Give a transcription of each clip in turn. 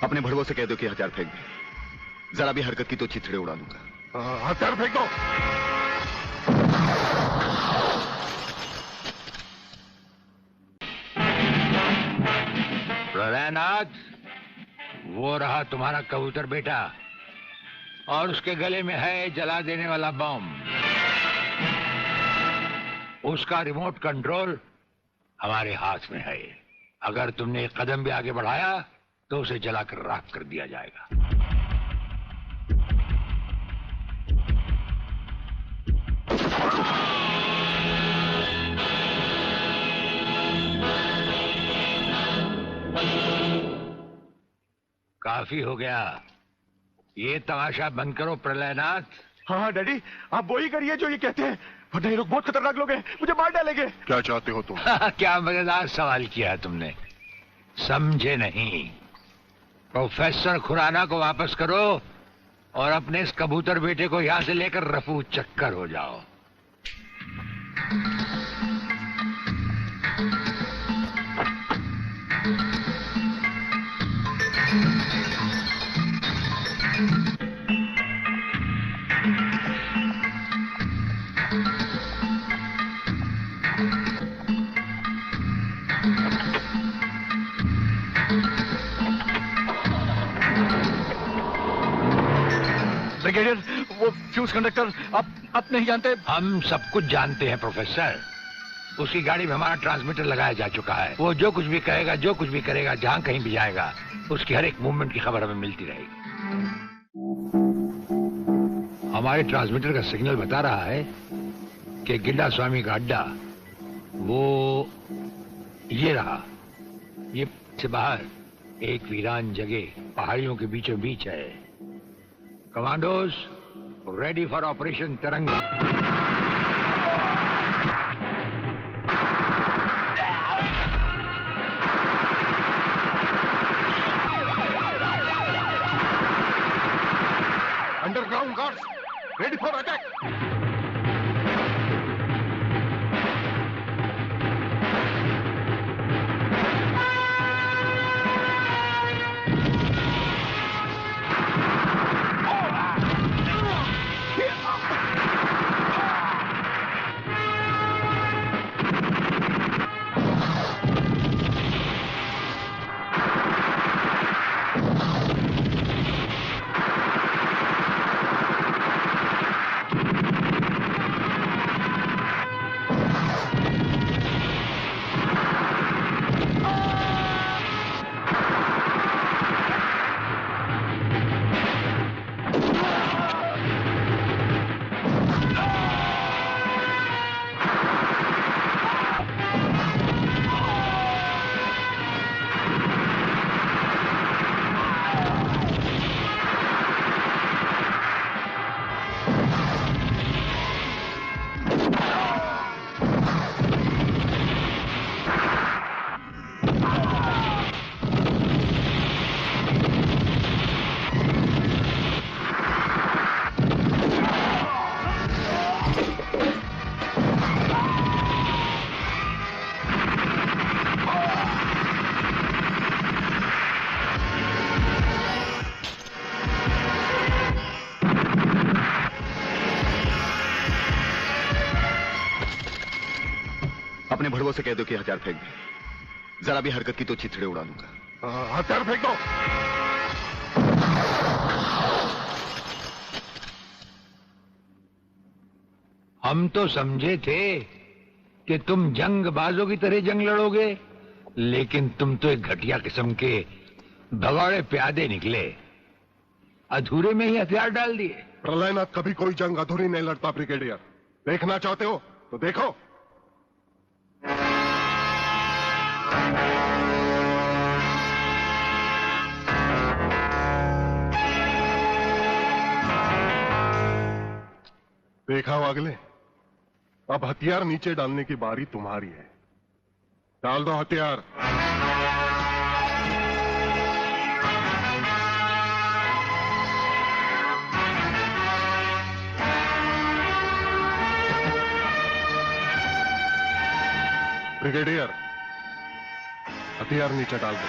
अपने भड़वों से कह दो कि हथियार फेंक दे। जरा भी हरकत की तो चिथड़े उड़ा दूंगा। हथियार फेंक दो। प्रलयनाथ, वो रहा तुम्हारा कबूतर बेटा, और उसके गले में है जला देने वाला बम। उसका रिमोट कंट्रोल हमारे हाथ में है। अगर तुमने एक कदम भी आगे बढ़ाया तो उसे जलाकर राख कर दिया जाएगा। काफी हो गया, ये तमाशा बंद करो प्रलयनाथ। हाँ डैडी, आप वो ही करिए जो ये कहते हैं, वरना ये लोग बहुत खतरनाक लोग हैं, मुझे मार डालेंगे। क्या चाहते हो तुम? क्या मजेदार सवाल किया है तुमने, समझे नहीं। प्रोफेसर खुराना को वापस करो और अपने इस कबूतर बेटे को यहां से लेकर रफू चक्कर हो जाओ। ब्रिगेडियर, वो फ्यूज कंडक्टर आप नहीं जानते? हम सब कुछ जानते हैं प्रोफेसर। उसकी गाड़ी में हमारा ट्रांसमीटर लगाया जा चुका है। वो जो कुछ भी कहेगा, जो कुछ भी करेगा, जहां कहीं भी जाएगा, उसकी हर एक मूवमेंट की खबर हमें मिलती रहेगी। हमारे ट्रांसमीटर का सिग्नल बता रहा है कि गिड्डा स्वामी का अड्डा वो ये रहा। ये से बाहर एक वीरान जगह पहाड़ियों के बीचों बीच है। कमांडोज रेडी फॉर ऑपरेशन तिरंगा। Underground guards ready for attack. अपने भड़वों से कह दो कि हथियार फेंक दे। जरा भी हरकत की तो चिथड़े उड़ा दूंगा। हथियार फेंक दो। हम तो समझे थे कि तुम जंगबाजों की तरह जंग लड़ोगे, लेकिन तुम तो एक घटिया किस्म के भगौड़े प्यादे निकले। अधूरे में ही हथियार डाल दिए। प्रलयनाथ कभी कोई जंग अधूरी नहीं लड़ता ब्रिगेडियर। देखना चाहते हो तो देखो। देखा वागले, अब हथियार नीचे डालने की बारी तुम्हारी है। डाल दो हथियार। ब्रिगेडियर, हथियार नीचे डाल दो।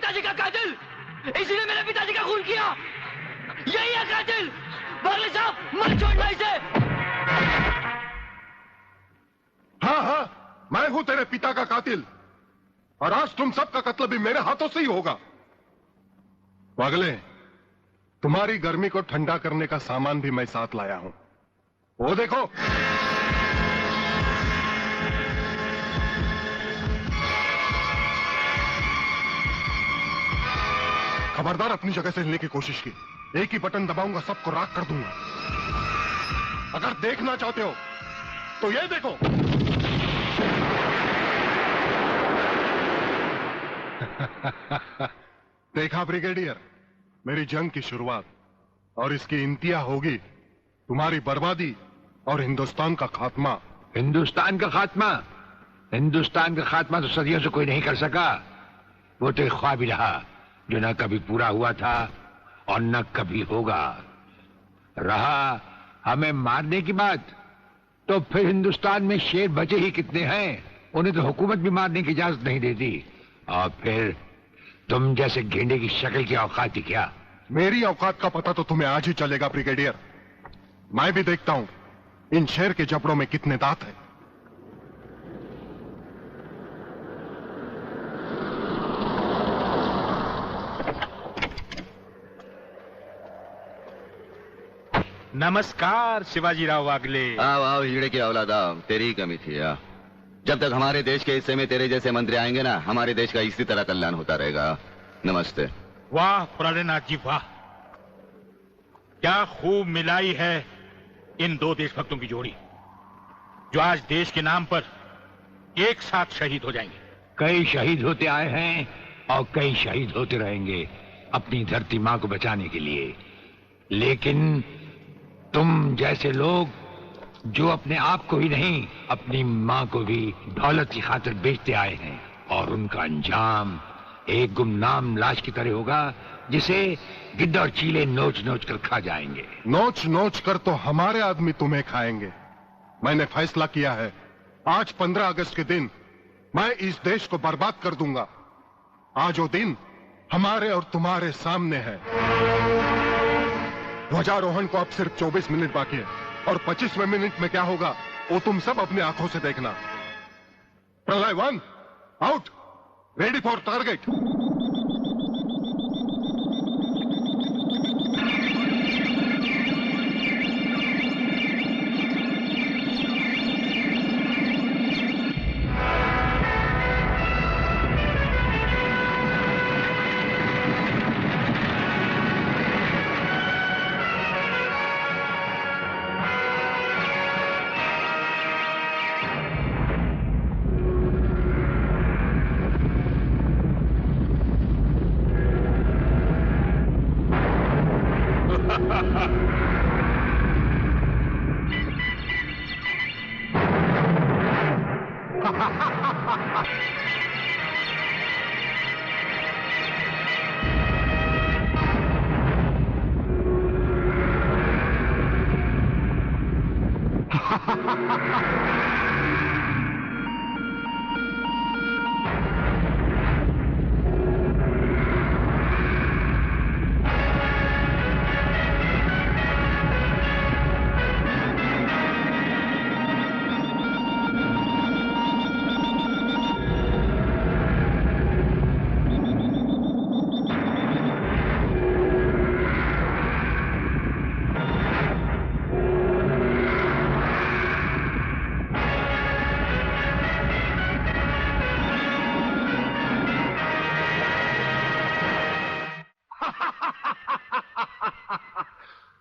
पिताजी का कातिल, इसी ने मेरे पिताजी का खून किया। यही है कातिल। बागले साहब, मत छोड़ना इसे। हाँ हाँ, मैं हूं तेरे पिता का कातिल, और आज तुम सबका कत्ल भी मेरे हाथों से ही होगा। वागले, तुम्हारी गर्मी को ठंडा करने का सामान भी मैं साथ लाया हूं। वो देखो। खबरदार अपनी जगह से हिलने की कोशिश की। एक ही बटन दबाऊंगा, सबको राख कर दूंगा। अगर देखना चाहते हो तो ये देखो। देखा ब्रिगेडियर, मेरी जंग की शुरुआत, और इसकी इंतहा होगी तुम्हारी बर्बादी और हिंदुस्तान का खात्मा। हिंदुस्तान का खात्मा? हिंदुस्तान का खात्मा तो सदियों से कोई नहीं कर सका। वो तो एक ख्वाब ही रहा जो न कभी पूरा हुआ था और न कभी होगा। रहा हमें मारने की बात, तो फिर हिंदुस्तान में शेर बचे ही कितने हैं। उन्हें तो हुकूमत भी मारने की इजाजत नहीं देती। और फिर तुम जैसे गेंडे की शक्ल की औकात ही क्या? मेरी औकात का पता तो तुम्हें आज ही चलेगा ब्रिगेडियर। मैं भी देखता हूं इन शेर के जबड़ों में कितने दांत हैं। नमस्कार शिवाजीराव वागले। आओ आओ हिजड़े की औलाद आओ, तेरी ही कमी थी। आ जब तक हमारे देश के हिस्से में तेरे जैसे मंत्री आएंगे ना, हमारे देश का इसी तरह कल्याण होता रहेगा। नमस्ते। वाह प्राणनाथ जी वाह, क्या खूब मिलाई है इन दो देशभक्तों की जोड़ी, जो आज देश के नाम पर एक साथ शहीद हो जाएंगे। कई शहीद होते आए हैं और कई शहीद होते रहेंगे अपनी धरती मां को बचाने के लिए। लेकिन तुम जैसे लोग जो अपने आप को ही नहीं, अपनी मां को भी दौलत की खातिर बेचते आए हैं, और उनका अंजाम एक गुमनाम लाश की तरह होगा जिसे गिद्ध और चीले नोच नोच कर खा जाएंगे। नोच नोच कर तो हमारे आदमी तुम्हें खाएंगे। मैंने फैसला किया है, आज 15 अगस्त के दिन मैं इस देश को बर्बाद कर दूंगा। आज वो दिन हमारे और तुम्हारे सामने है। ध्वजारोहण को अब सिर्फ 24 मिनट बाकी है, और 25वें मिनट में क्या होगा वो तुम सब अपनी आंखों से देखना। प्रलय 1 आउट, रेडी फॉर टारगेट।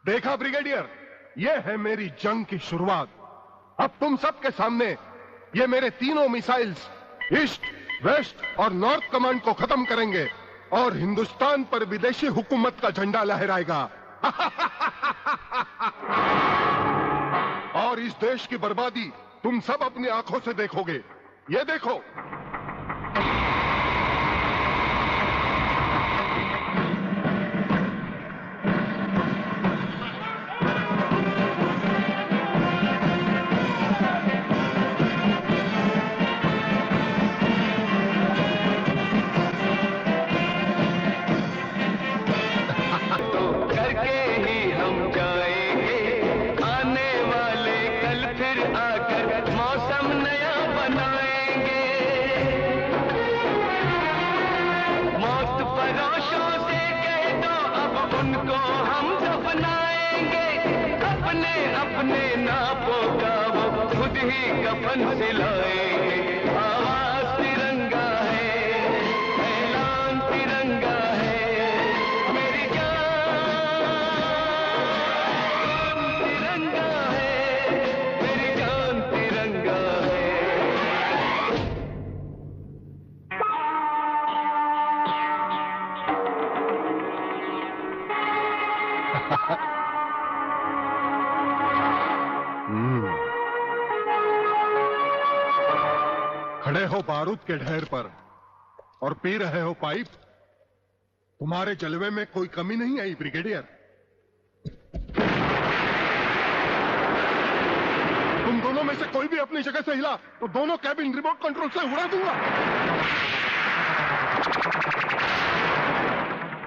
देखा ब्रिगेडियर, ये है मेरी जंग की शुरुआत। अब तुम सबके सामने ये मेरे तीनों मिसाइल्स ईस्ट, वेस्ट और नॉर्थ कमांड को खत्म करेंगे, और हिंदुस्तान पर विदेशी हुकूमत का झंडा लहराएगा। और इस देश की बर्बादी तुम सब अपनी आंखों से देखोगे। ये देखो। ही कफन सिलाएंगे, आवाज तिरंगा है, ऐलान तिरंगा है, मेरी जान तिरंगा है, मेरी जान तिरंगा है। खड़े हो बारूद के ढेर पर और पी रहे हो पाइप। तुम्हारे जलवे में कोई कमी नहीं आई ब्रिगेडियर। तुम दोनों में से कोई भी अपनी जगह से हिला तो दोनों कैबिन रिमोट कंट्रोल से उड़ा दूंगा।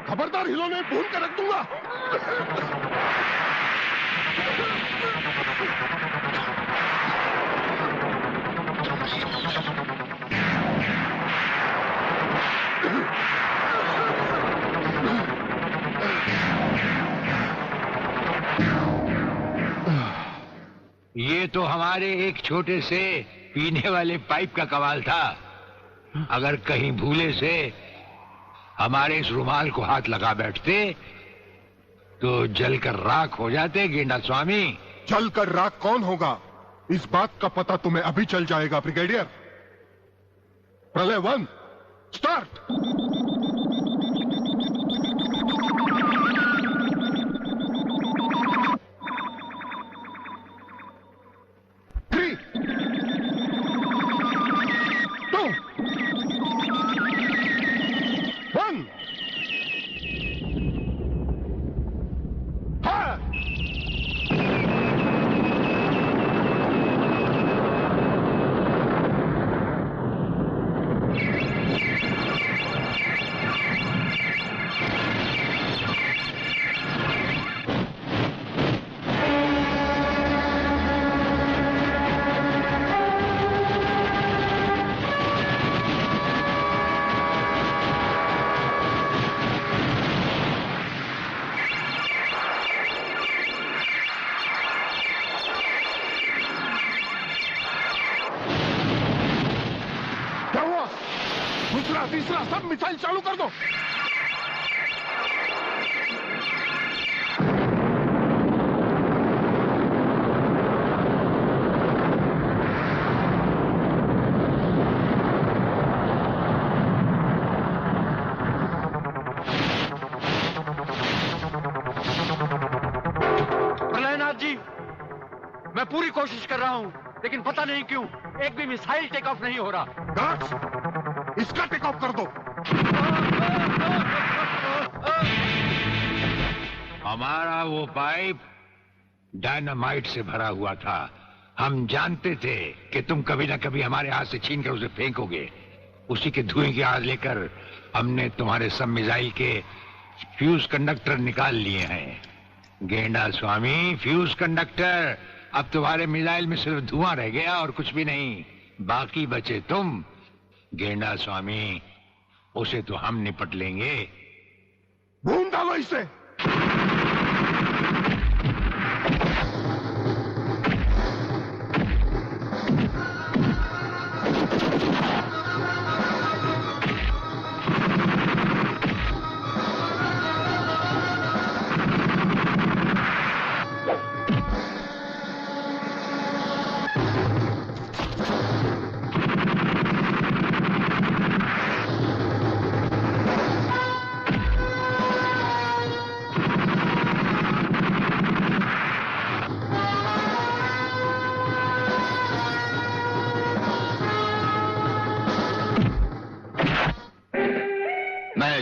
खबरदार हिलो नहीं, भून कर रख दूंगा। ये तो हमारे एक छोटे से पीने वाले पाइप का कमाल था। अगर कहीं भूले से हमारे इस रुमाल को हाथ लगा बैठते तो जलकर राख हो जाते गेंडा स्वामी। जलकर राख कौन होगा इस बात का पता तुम्हें अभी चल जाएगा ब्रिगेडियर। प्रलय 1 स्टार्ट। दूसरा तीसरा सब मिसाइल चालू कर दो। प्रलयनाथ जी, मैं पूरी कोशिश कर रहा हूं, लेकिन पता नहीं क्यों एक भी मिसाइल टेक ऑफ नहीं हो रहा। गार्ड्स, इसका टेक ऑफ कर दो। हमारा वो पाइप डायनामाइट से भरा हुआ था। हम जानते थे कि तुम कभी ना कभी हमारे हाथ से छीन कर उसे फेंकोगे। उसी के धुएं की आग लेकर हमने तुम्हारे सब मिसाइल के फ्यूज कंडक्टर निकाल लिए हैं। गेंडा स्वामी, फ्यूज कंडक्टर, अब तुम्हारे मिसाइल में सिर्फ धुआं रह गया और कुछ भी नहीं। बाकी बचे तुम। गेंडा स्वामी, उसे तो हम निपट लेंगे। भून डालो इसे।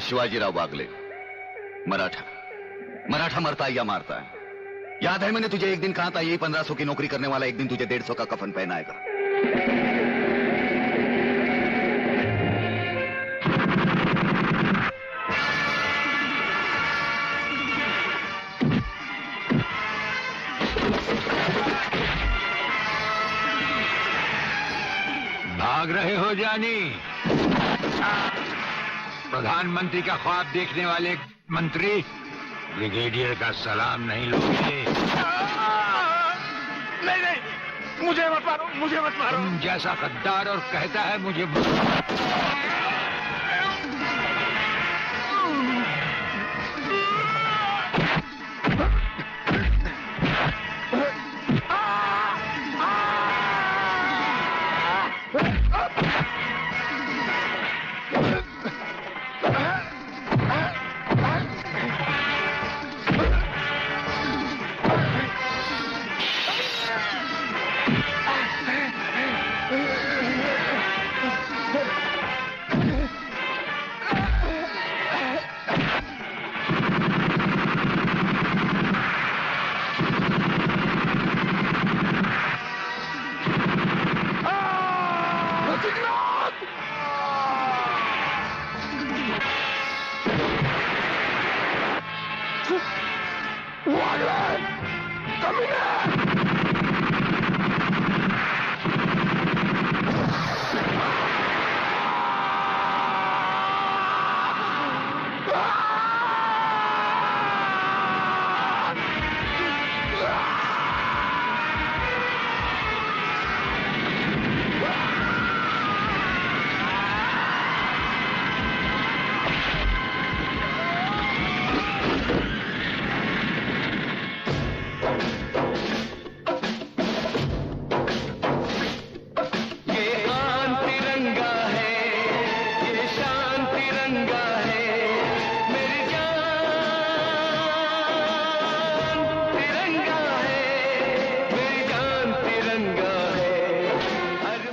शिवाजीराव बागले, मराठा मरता है या मारता है। याद है मैंने तुझे एक दिन कहा था, यही 1500 की नौकरी करने वाला एक दिन तुझे 150 का कफन पहनाएगा। भाग रहे हो जानी? प्रधानमंत्री का ख्वाब देखने वाले मंत्री ब्रिगेडियर का सलाम नहीं लोगे? नहीं नहीं, मुझे मत मारो, मुझे मत मारो। तुम जैसा गद्दार और कहता है मुझे Wagner! Come here!